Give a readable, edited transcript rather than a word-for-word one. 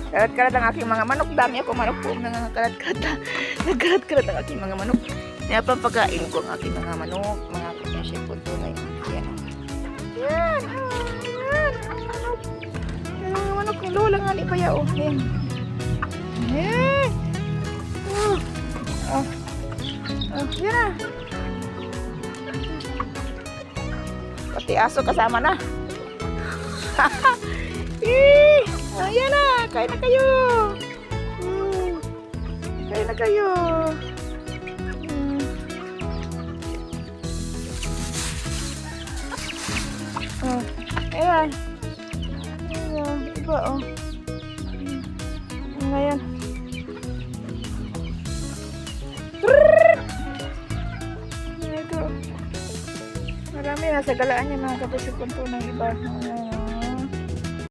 Kalat-kalat ang aking mga manok. Dami ako manok po. Nagkalat-kalat. Nagkalat-kalat ang aking mga manok. Kaya pa pagkain ko ang aking mga manok. Mga kapensyon po tunay. Yan. Yan. Yan. Ang mga manok ni Lola nga ni Paya. Oh. Yan. Yan. Oh. Oh. Oh. Yan na. Pati aso kasama na. Ayan na. Kain na kayo. Kain na kayo. Oh, ayan. Ayan, iba oh. Ngayon. Ito. Marami nasa galaan niya mga kapatid kung ng iba.